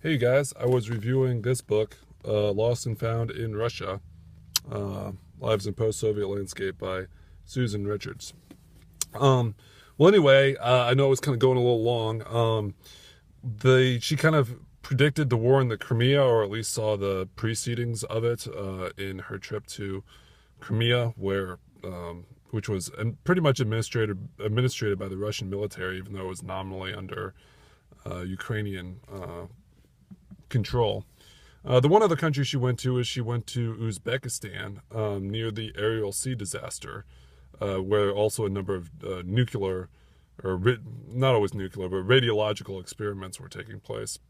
Hey guys, I was reviewing this book, Lost and Found in Russia, uh, Lives in Post-Soviet Landscape by Susan Richards. Um, I know it was kind of going a little long. She kind of predicted the war in the Crimea, or at least saw the precedings of it in her trip to Crimea, which was pretty much administrated by the Russian military, even though it was nominally under Ukrainian control. The one other country she went to is she went to Uzbekistan near the Ariel Sea disaster, where also a number of nuclear, not always nuclear, but radiological experiments were taking place.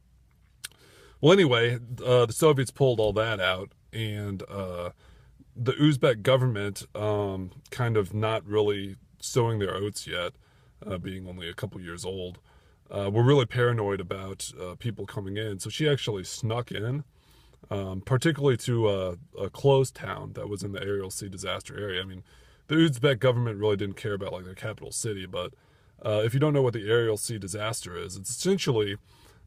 The Soviets pulled all that out, and the Uzbek government, kind of not really sowing their oats yet, being only a couple years old, were really paranoid about people coming in. So she actually snuck in, particularly to a closed town that was in the Ariel Sea disaster area. I mean, the Uzbek government really didn't care about like their capital city, but if you don't know what the Ariel Sea disaster is, it's essentially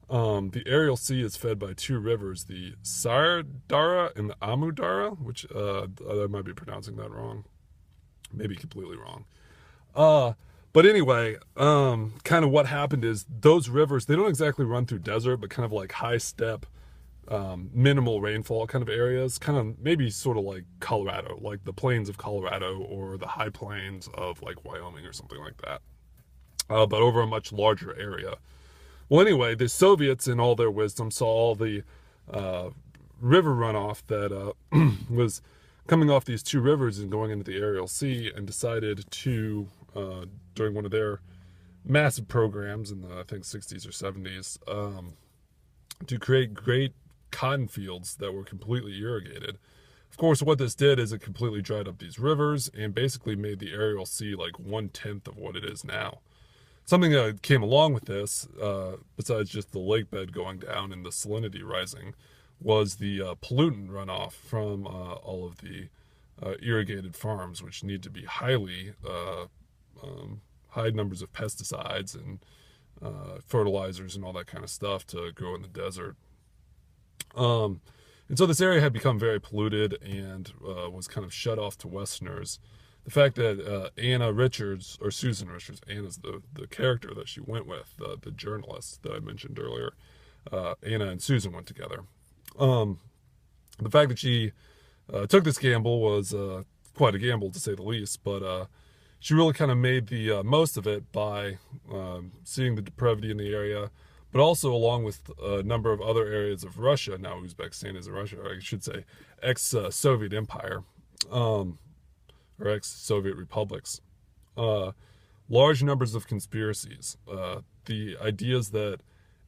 the Ariel Sea is fed by two rivers, the Sardara and the Amudara, which I might be pronouncing that wrong, maybe completely wrong. Uh, but anyway, kind of what happened is those rivers, they don't exactly run through desert, but kind of like high step, minimal rainfall kind of areas, kind of maybe sort of like Colorado, like the plains of Colorado or the high plains of like Wyoming or something like that, but over a much larger area. The Soviets, in all their wisdom, saw all the uh, river runoff that was coming off these two rivers and going into the Ariel Sea, and decided to, during one of their massive programs in the I think 60s or 70s, to create great cotton fields that were completely irrigated. Of course, what this did is it completely dried up these rivers and basically made the Ariel Sea like 1/10 of what it is now. Something that came along with this, besides just the lake bed going down and the salinity rising, was the pollutant runoff from all of the irrigated farms, which need to be high numbers of pesticides and fertilizers and all that kind of stuff to grow in the desert. Um, and so this area had become very polluted and was kind of shut off to Westerners. The fact that Anna Richards, or Susan Richards, Anna's the character that she went with, the journalist that I mentioned earlier, Anna and Susan went together. Um, the fact that she took this gamble was quite a gamble to say the least, but she really kind of made the most of it by seeing the depravity in the area, but also along with a number of other areas of Russia. Now Uzbekistan is in Russia, or I should say ex-Soviet Empire, um, or ex-Soviet republics. Uh, Large numbers of conspiracies. The ideas that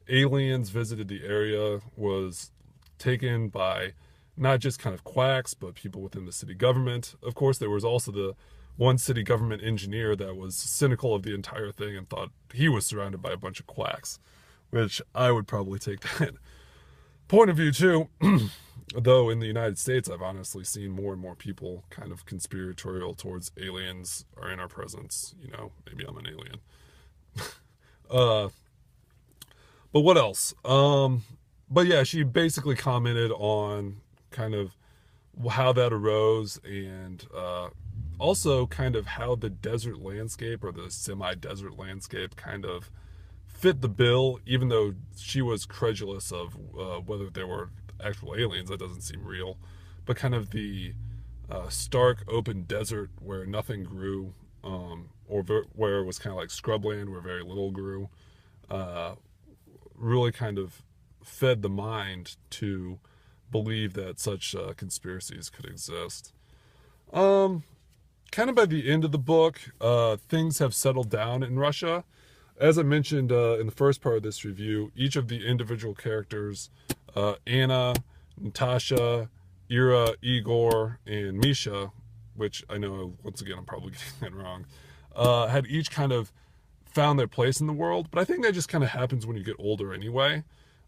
aliens visited the area was taken by not just kind of quacks, but people within the city government. Of course, there was also the one city government engineer that was cynical of the entire thing and thought he was surrounded by a bunch of quacks, which I would probably take that point of view too. Though in the United States, I've honestly seen more and more people kind of conspiratorial towards aliens are in our presence. You know, maybe I'm an alien. Uh, but what else? But yeah, she basically commented on kind of how that arose, and also kind of how the desert landscape, or the semi-desert landscape, kind of fit the bill, even though she was credulous of whether there were actual aliens. That doesn't seem real. But kind of the stark open desert where nothing grew, where it was kind of like scrubland where very little grew, uh, really kind of fed the mind to believe that such conspiracies could exist. Um, Kind of by the end of the book, things have settled down in Russia. As I mentioned in the first part of this review, each of the individual characters, Anna, Natasha, Ira, Igor, and Misha, which I know, once again, I'm probably getting that wrong, had each kind of found their place in the world. But I think that just kind of happens when you get older anyway.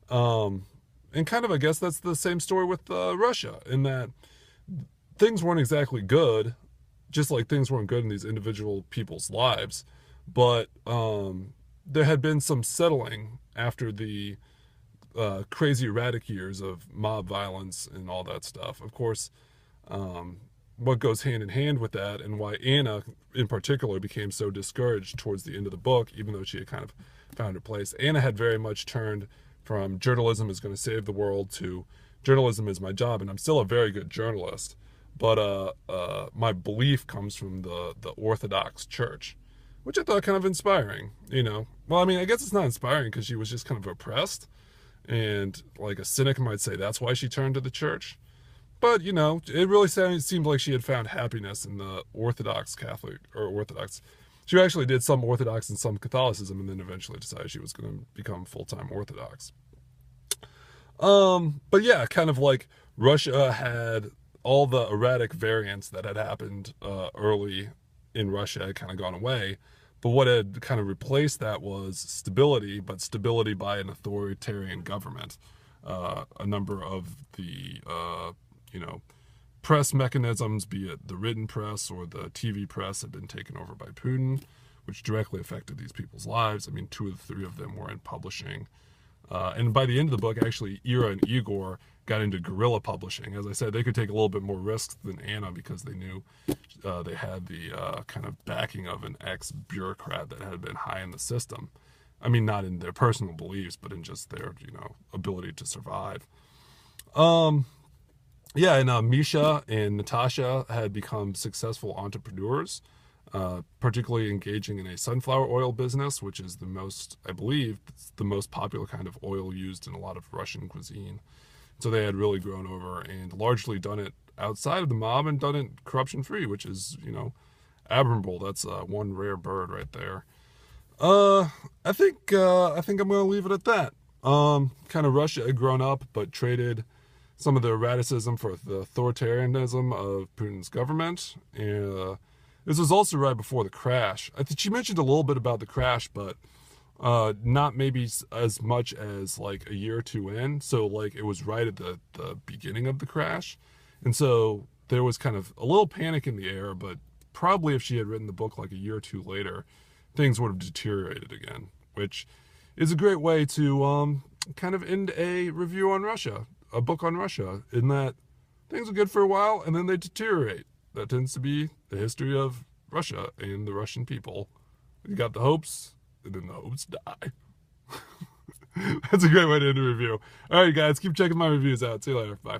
Um, and kind of, I guess that's the same story with Russia, in that things weren't exactly good, just like things weren't good in these individual people's lives. But there had been some settling after the crazy erratic years of mob violence and all that stuff. Of course, what goes hand in hand with that, and why Anna in particular became so discouraged towards the end of the book, even though she had kind of found her place. Anna had very much turned from journalism is going to save the world to journalism is my job, and I'm still a very good journalist, but my belief comes from the Orthodox Church, which I thought kind of inspiring, you know. Well, I mean, I guess it's not inspiring because she was just kind of oppressed, and like a cynic might say that's why she turned to the church. But, you know, it really seemed like she had found happiness in the Orthodox Catholic, or Orthodox. She actually did some Orthodox and some Catholicism, and then eventually decided she was going to become full-time Orthodox. But yeah, kind of like Russia had all the erratic variants that had happened early in Russia had kind of gone away. But what had kind of replaced that was stability, but stability by an authoritarian government. A number of the, you know, press mechanisms, be it the written press or the TV press, had been taken over by Putin, which directly affected these people's lives. I mean, 2 of the 3 of them were in publishing. And by the end of the book, actually, Ira and Igor got into guerrilla publishing. As I said, they could take a little bit more risks than Anna because they knew they had the kind of backing of an ex-bureaucrat that had been high in the system. I mean, not in their personal beliefs, but in just their, you know, ability to survive. Yeah, and Misha and Natasha had become successful entrepreneurs, particularly engaging in a sunflower oil business, which is the most, I believe, it's the most popular kind of oil used in a lot of Russian cuisine. So they had really grown over and largely done it outside of the mob and done it corruption-free, which is, you know, admirable. That's one rare bird right there. I think I'm going to leave it at that. Kind of Russia had grown up, but traded some of the erraticism for the authoritarianism of Putin's government. And this was also right before the crash. I think she mentioned a little bit about the crash, but not maybe as much as like a year or 2 in. So like it was right at the beginning of the crash. And so there was kind of a little panic in the air, but probably if she had written the book like a year or 2 later, things would have deteriorated again, which is a great way to kind of end a review on Russia, a book on Russia, in that things are good for a while and then they deteriorate. That tends to be the history of Russia and the Russian people. You got the hopes, and then the hopes die. That's a great way to end a review. All right, guys, keep checking my reviews out. See you later. Bye.